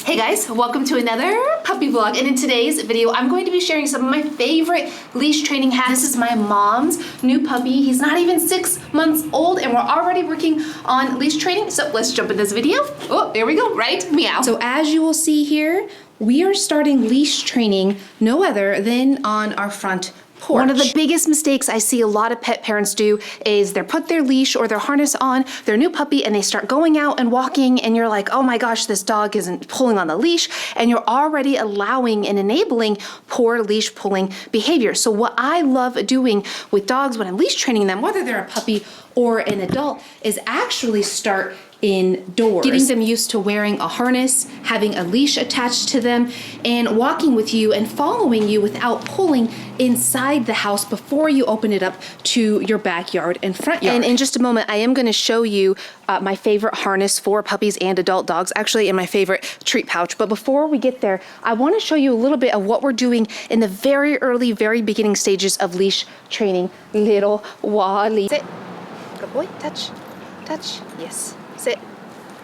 Hey guys, welcome to another puppy vlog, and in today's video I'm going to be sharing some of my favorite leash training hacks. This is my mom's new puppy. He's not even 6 months old and we're already working on leash training, so let's jump in this video. Oh, there we go, right? Meow. So as you will see here, we are starting leash training no other than on our front porch. One of the biggest mistakes I see a lot of pet parents do is they put their leash or their harness on their new puppy and they start going out and walking, and you're like, oh my gosh, this dog isn't pulling on the leash, and you're already allowing and enabling poor leash pulling behavior. So what I love doing with dogs when I'm leash training them, whether they're a puppy or an adult, is actually start indoors. Getting them used to wearing a harness, having a leash attached to them, and walking with you and following you without pulling inside the house before you open it up to your backyard and front yard. And in just a moment, I am going to show you my favorite harness for puppies and adult dogs, actually in my favorite treat pouch. But before we get there, I want to show you a little bit of what we're doing in the very early, very beginning stages of leash training little Wally. Sit. Good boy. Touch. Touch. Yes. Sit.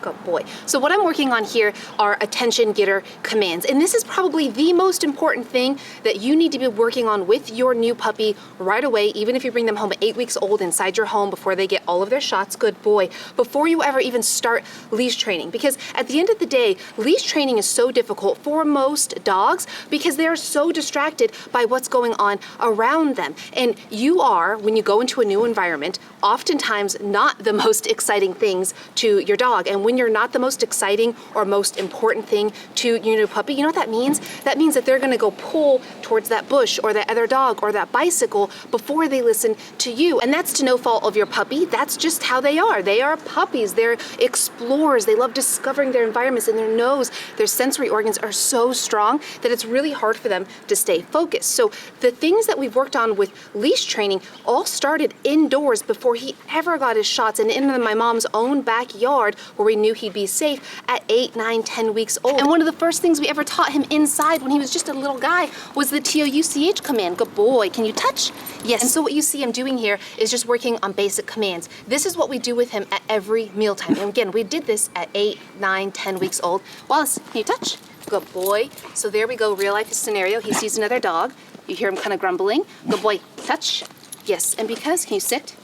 Good boy. So what I'm working on here are attention getter commands, and this is probably the most important thing that you need to be working on with your new puppy right away, even if you bring them home at 8 weeks old inside your home before they get all of their shots, good boy, before you ever even start leash training. Because at the end of the day, leash training is so difficult for most dogs because they are so distracted by what's going on around them. And you are, when you go into a new environment, oftentimes not the most exciting things to your dog. And when you're not the most exciting or most important thing to your new puppy, you know what that means? That means that they're gonna go pull towards that bush or that other dog or that bicycle before they listen to you. And that's to no fault of your puppy. That's just how they are. They are puppies. They're explorers. They love discovering their environments, and their nose, their sensory organs are so strong that it's really hard for them to stay focused. So the things that we've worked on with leash training all started indoors before he ever got his shots, and in my mom's own backyard where we knew he'd be safe at 8, 9, 10 weeks old. And one of the first things we ever taught him inside when he was just a little guy was the TOUCH command. Good boy. Can you touch? Yes. And so what you see him doing here is just working on basic commands. This is what we do with him at every mealtime. And again, we did this at 8, 9, 10 weeks old. Wallace, can you touch? Good boy. So there we go, real life scenario. He sees another dog. You hear him kind of grumbling. Good boy. Touch. Yes. And because, can you sit?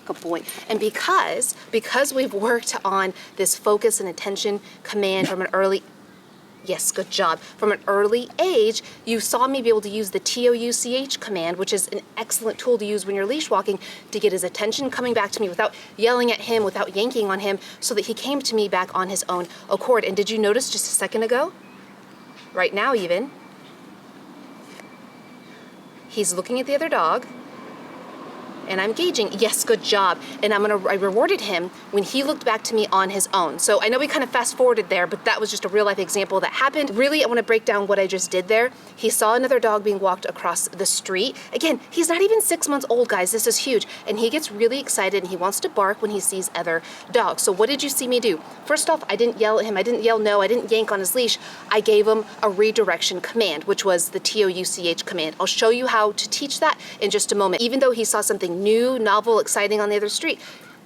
Good boy. And because we've worked on this focus and attention command from an early, yes, good job, from an early age, you saw me be able to use the TOUCH command, which is an excellent tool to use when you're leash walking to get his attention coming back to me without yelling at him, without yanking on him, so that he came to me back on his own accord. And did you notice just a second ago, right now even, he's looking at the other dog, and I'm gauging, yes, good job. And I rewarded him when he looked back to me on his own. So I know we kind of fast forwarded there, but that was just a real life example that happened. Really, I want to break down what I just did there. He saw another dog being walked across the street. Again, he's not even 6 months old, guys. This is huge. And he gets really excited and he wants to bark when he sees other dogs. So what did you see me do? First off, I didn't yell at him. I didn't yell no. I didn't yank on his leash. I gave him a redirection command, which was the TOUCH command. I'll show you how to teach that in just a moment. Even though he saw something new, novel, exciting on the other street,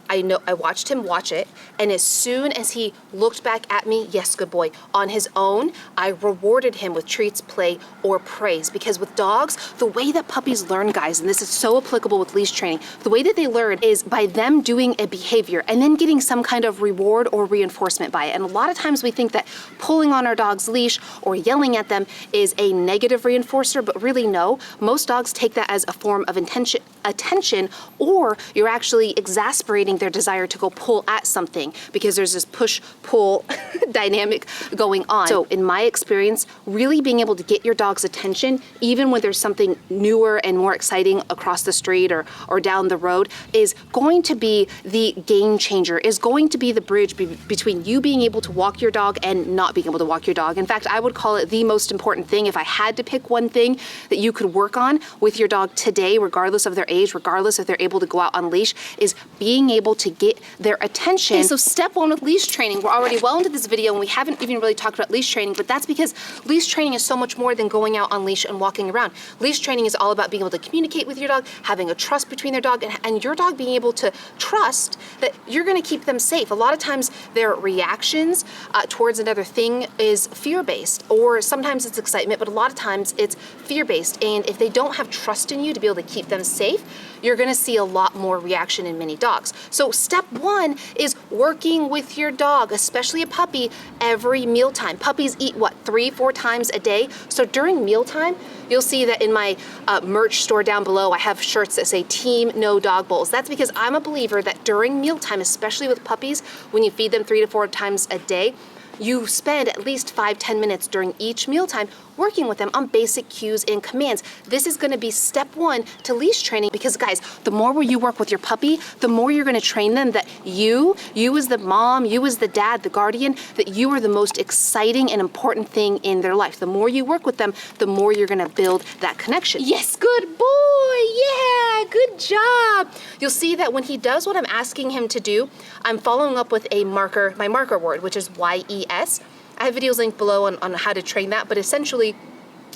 I watched him watch it, and as soon as he looked back at me, yes, good boy, on his own, I rewarded him with treats, play, or praise. Because with dogs, the way that puppies learn, guys, and this is so applicable with leash training, the way that they learn is by them doing a behavior and then getting some kind of reward or reinforcement by it. And a lot of times we think that pulling on our dog's leash or yelling at them is a negative reinforcer, but really no. Most dogs take that as a form of attention, or you're actually exasperating their desire to go pull at something because there's this push-pull dynamic going on. So in my experience, really being able to get your dog's attention, even when there's something newer and more exciting across the street or down the road, is going to be the game changer, is going to be the bridge between you being able to walk your dog and not being able to walk your dog. In fact, I would call it the most important thing. If I had to pick one thing that you could work on with your dog today, regardless of their age, age, regardless if they're able to go out on leash, is being able to get their attention. Okay, so step one with leash training, we're already well into this video and we haven't even really talked about leash training, but that's because leash training is so much more than going out on leash and walking around. Leash training is all about being able to communicate with your dog, having a trust between their dog, and your dog being able to trust that you're gonna keep them safe. A lot of times their reactions towards another thing is fear-based, or sometimes it's excitement, but a lot of times it's fear-based. And if they don't have trust in you to be able to keep them safe, you're gonna see a lot more reaction in many dogs. So step one is working with your dog, especially a puppy, every mealtime. Puppies eat what, 3-4 times a day? So during mealtime, you'll see that in my merch store down below, I have shirts that say Team No Dog Bowls. That's because I'm a believer that during mealtime, especially with puppies, when you feed them 3 to 4 times a day, you spend at least 5-10 minutes during each mealtime working with them on basic cues and commands. This is gonna be step one to leash training, because guys, the more you work with your puppy, the more you're gonna train them that you as the mom, you as the dad, the guardian, that you are the most exciting and important thing in their life. The more you work with them, the more you're gonna build that connection. Yes, good boy, yeah, good job. You'll see that when he does what I'm asking him to do, I'm following up with a marker, my marker word, which is YES. I have videos linked below on how to train that, but essentially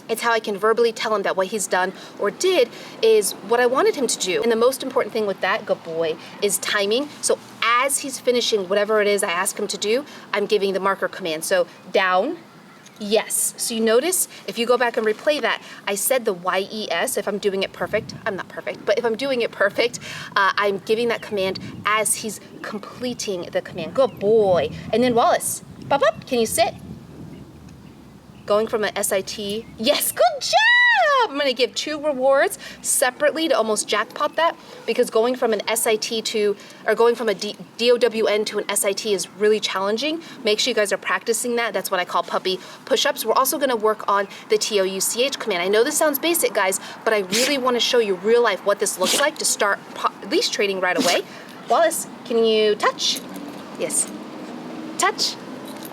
it's how I can verbally tell him that what he's done or did is what I wanted him to do. And the most important thing with that, good boy, is timing. So as he's finishing whatever it is I ask him to do, I'm giving the marker command. So down, yes. So you notice, if you go back and replay that, I said the YES, if I'm doing it perfect. I'm not perfect, but if I'm doing it perfect, I'm giving that command as he's completing the command. Good boy. And then Wallace, pop up, can you sit? Going from an SIT, yes, good job! I'm gonna give 2 rewards separately to almost jackpot that, because going from an SIT to, or going from a DOWN to an SIT is really challenging. Make sure you guys are practicing that. That's what I call puppy push-ups. We're also gonna work on the TOUCH command. I know this sounds basic, guys, but I really wanna show you real life what this looks like to start leash training right away. Wallace, can you touch? Yes. Touch.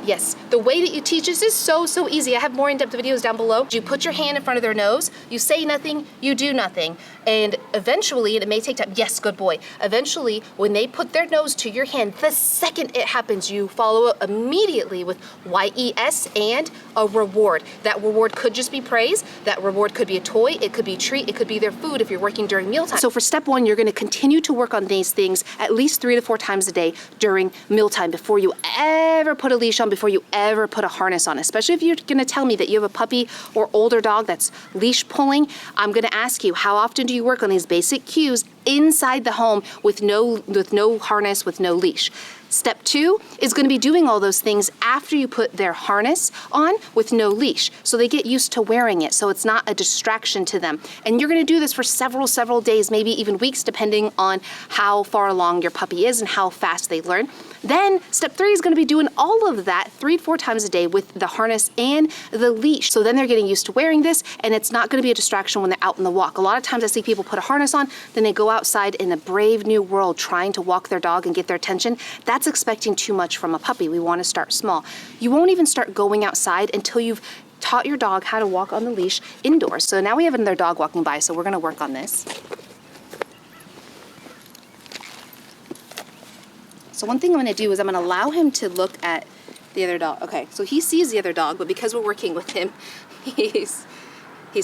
Yes, the way that you teach this is so easy. I have more in-depth videos down below. You put your hand in front of their nose, you say nothing, you do nothing. And eventually, and it may take time, yes, good boy. Eventually, when they put their nose to your hand, the second it happens, you follow up immediately with YES and a reward. That reward could just be praise. That reward could be a toy, it could be a treat, it could be their food if you're working during mealtime. So for step one, you're gonna continue to work on these things at least 3 to 4 times a day during mealtime before you ever put a leash on, before you ever put a harness on. Especially if you're gonna tell me that you have a puppy or older dog that's leash pulling, I'm gonna ask you, how often do you work on these basic cues inside the home with no harness, with no leash? Step 2 is going to be doing all those things after you put their harness on with no leash. So they get used to wearing it, so it's not a distraction to them. And you're going to do this for several days, maybe even weeks, depending on how far along your puppy is and how fast they learn. Then step 3 is going to be doing all of that 3 to 4 times a day with the harness and the leash. So then they're getting used to wearing this, and it's not going to be a distraction when they're out in the walk. A lot of times I see people put a harness on, then they go outside in the brave new world trying to walk their dog and get their attention. That's expecting too much from a puppy. We want to start small. You won't even start going outside until you've taught your dog how to walk on the leash indoors. So now we have another dog walking by, so we're going to work on this. So one thing I'm going to do is I'm going to allow him to look at the other dog. Okay, so he sees the other dog, but because we're working with him, he's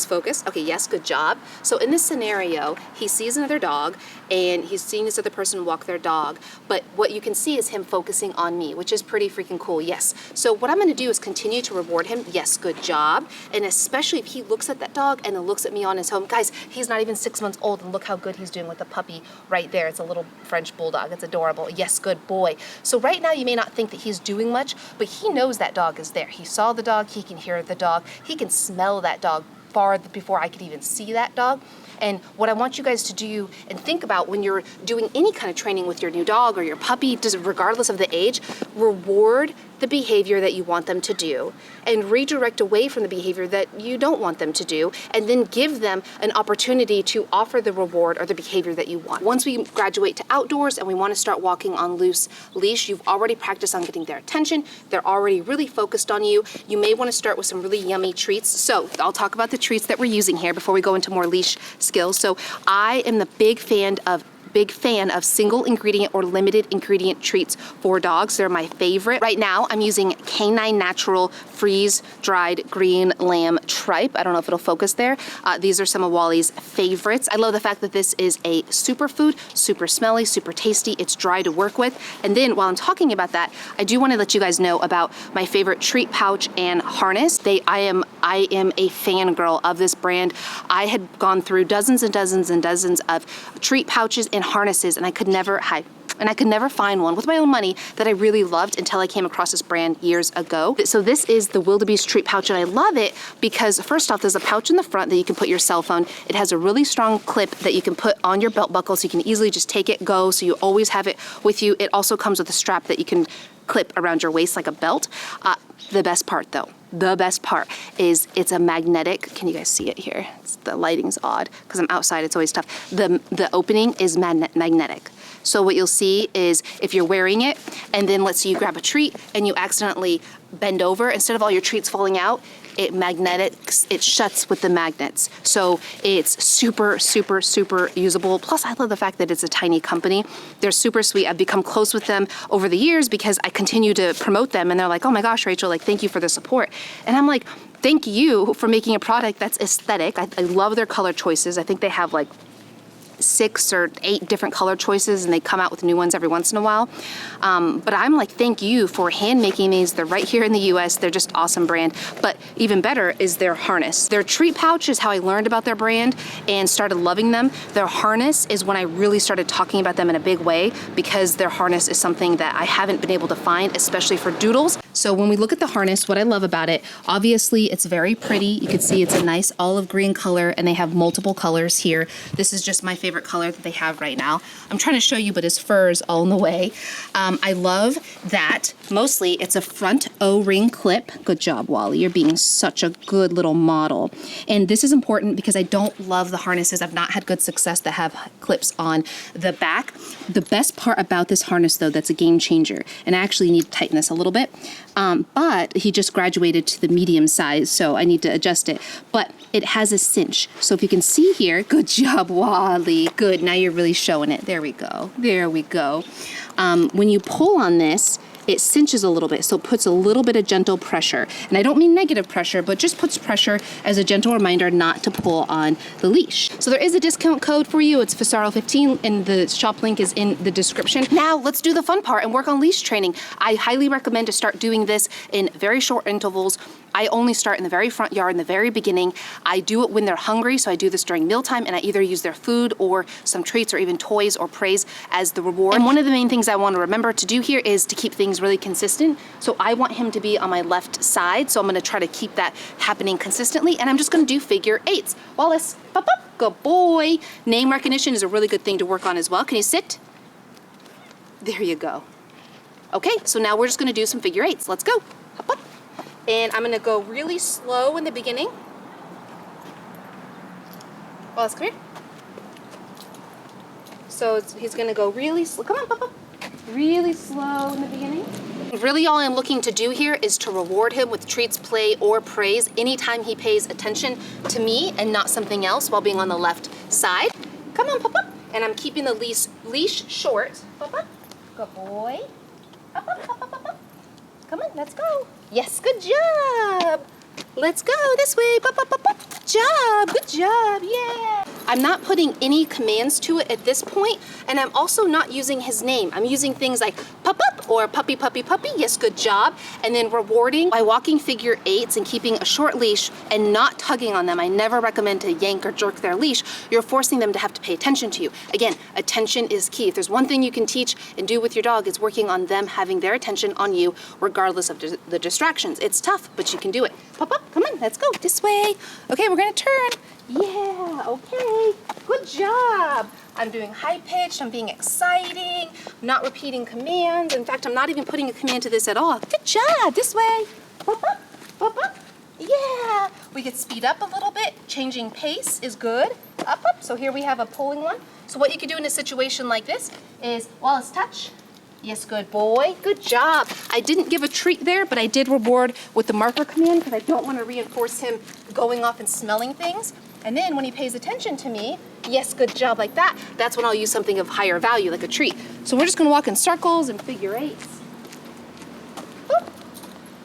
focused. Okay, yes, good job. So in this scenario, he sees another dog and he's seeing this other person walk their dog, but what you can see is him focusing on me, which is pretty freaking cool, yes. So what I'm gonna do is continue to reward him. Yes, good job. And especially if he looks at that dog and then looks at me on his home. Guys, he's not even 6 months old, and look how good he's doing with the puppy right there. It's a little French bulldog, it's adorable. Yes, good boy. So right now you may not think that he's doing much, but he knows that dog is there. He saw the dog, he can hear the dog, he can smell that dog far before I could even see that dog. And what I want you guys to do and think about when you're doing any kind of training with your new dog or your puppy, just regardless of the age, reward the behavior that you want them to do and redirect away from the behavior that you don't want them to do, and then give them an opportunity to offer the reward or the behavior that you want. Once we graduate to outdoors and we want to start walking on loose leash, you've already practiced on getting their attention. They're already really focused on you. You may want to start with some really yummy treats. So I'll talk about the treats that we're using here before we go into more leash skills. So I am the big fan of single ingredient or limited ingredient treats for dogs. They're my favorite. Right now, I'm using Canine Natural freeze-dried green lamb tripe. I don't know if it'll focus there. These are some of Wally's favorites. I love the fact that this is a superfood, super smelly, super tasty. It's dry to work with. And then while I'm talking about that, I do want to let you guys know about my favorite treat pouch and harness. I am a fangirl of this brand. I had gone through dozens and dozens and dozens of treat pouches and harnesses, and I could never find one with my own money that I really loved until I came across this brand years ago. So this is the Wildebeest treat pouch, and I love it because first off, there's a pouch in the front that you can put your cell phone. It has a really strong clip that you can put on your belt buckle so you can easily just take it, go, so you always have it with you. It also comes with a strap that you can clip around your waist like a belt. The best part though, is it's a magnetic, can you guys see it here? The lighting's odd because I'm outside, it's always tough. The opening is magnetic. So what you'll see is if you're wearing it and then let's say you grab a treat and you accidentally bend over, instead of all your treats falling out, it shuts with the magnets. So it's super, super, super usable. Plus I love the fact that it's a tiny company. They're super sweet. I've become close with them over the years because I continue to promote them and they're like, oh my gosh, Rachel, like thank you for the support. And I'm like, thank you for making a product that's aesthetic. I love their color choices. I think they have like 6 or 8 different color choices and they come out with new ones every once in a while. But I'm like, thank you for hand making these. They're right here in the US. They're just awesome brand. But even better is their harness. Their treat pouch is how I learned about their brand and started loving them. Their harness is when I really started talking about them in a big way because their harness is something that I haven't been able to find, especially for doodles. So when we look at the harness, what I love about it, obviously it's very pretty. You can see it's a nice olive green color and they have multiple colors here. This is just my favorite color that they have right now. I'm trying to show you, but his fur is all in the way. I love that mostly it's a front O-ring clip. Good job, Wally. You're being such a good little model. And this is important because I don't love the harnesses. I've not had good success that have clips on the back. The best part about this harness though, that's a game changer, and I actually need to tighten this a little bit, but he just graduated to the medium size, so I need to adjust it. But it has a cinch. So if you can see here, good job, Wally. Good, now you're really showing it. There we go, there we go. When you pull on this, it cinches a little bit, so it puts a little bit of gentle pressure. And I don't mean negative pressure, but just puts pressure as a gentle reminder not to pull on the leash. So there is a discount code for you. It's Fusaro15 and the shop link is in the description. Now let's do the fun part and work on leash training. I highly recommend to start doing this in very short intervals. I only start in the very front yard in the very beginning. I do it when they're hungry, so I do this during mealtime, and I either use their food or some treats or even toys or praise as the reward. And one of the main things I want to remember to do here is to keep things really consistent. So I want him to be on my left side, so I'm going to try to keep that happening consistently, and I'm just going to do figure 8s. Wallace, pop up, good boy. Name recognition is a really good thing to work on as well. Can you sit? There you go. Okay, so now we're just going to do some figure 8s. Let's go. Hop up. And I'm going to go really slow in the beginning. Wallace, come here. So he's going to go really slow. Come on, Papa. Really slow in the beginning. Really all I'm looking to do here is to reward him with treats, play, or praise anytime he pays attention to me and not something else while being on the left side. Come on, Papa. And I'm keeping the leash short. Papa. Good boy. Up, up, up, up, up. Come on, let's go. Yes, good job. Let's go this way. Pop, pop, pop, pop. Good job, yeah. I'm not putting any commands to it at this point, and I'm also not using his name. I'm using things like pup up or puppy, puppy, puppy. Yes, good job. And then rewarding by walking figure 8s and keeping a short leash and not tugging on them. I never recommend to yank or jerk their leash. You're forcing them to have to pay attention to you. Again, attention is key. If there's one thing you can teach and do with your dog, it's working on them having their attention on you regardless of the distractions. It's tough, but you can do it. Pop up, come on, let's go this way. Okay, we're gonna turn. Yeah, okay. way. Good job. I'm doing high-pitched, I'm being exciting, I'm not repeating commands. In fact, I'm not even putting a command to this at all. Good job, this way. Up, up, up, up. Yeah, we could speed up a little bit. Changing pace is good. Up, up, so here we have a pulling one. So what you could do in a situation like this is, Wallace, touch. Yes, good boy, good job. I didn't give a treat there, but I did reward with the marker command because I don't want to reinforce him going off and smelling things. And then when he pays attention to me, yes, good job, like that, that's when I'll use something of higher value, like a treat. So we're just gonna walk in circles and figure eights. Whoop.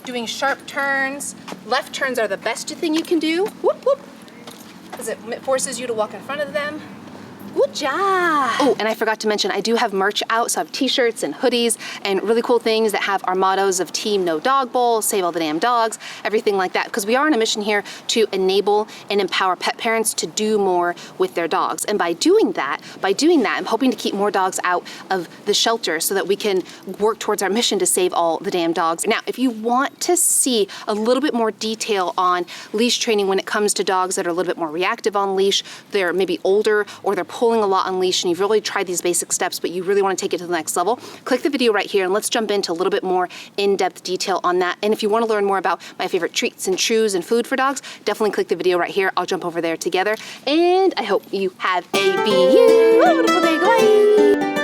Doing sharp turns. Left turns are the best thing you can do. Whoop, whoop. Because it forces you to walk in front of them. Good job. Oh, and I forgot to mention, I do have merch out, so I have t-shirts and hoodies and really cool things that have our mottos of Team No Dog Bowl, Save All the Damn Dogs, everything like that, because we are on a mission here to enable and empower pet parents to do more with their dogs. And by doing that, I'm hoping to keep more dogs out of the shelter so that we can work towards our mission to save all the damn dogs. Now, if you want to see a little bit more detail on leash training when it comes to dogs that are a little bit more reactive on leash, they're maybe older or they're pulling a lot on leash and you've really tried these basic steps, but you really want to take it to the next level, click the video right here and let's jump into a little bit more in-depth detail on that. And if you want to learn more about my favorite treats and chews and food for dogs, definitely click the video right here. I'll jump over there together. And I hope you have a beautiful day. Bye.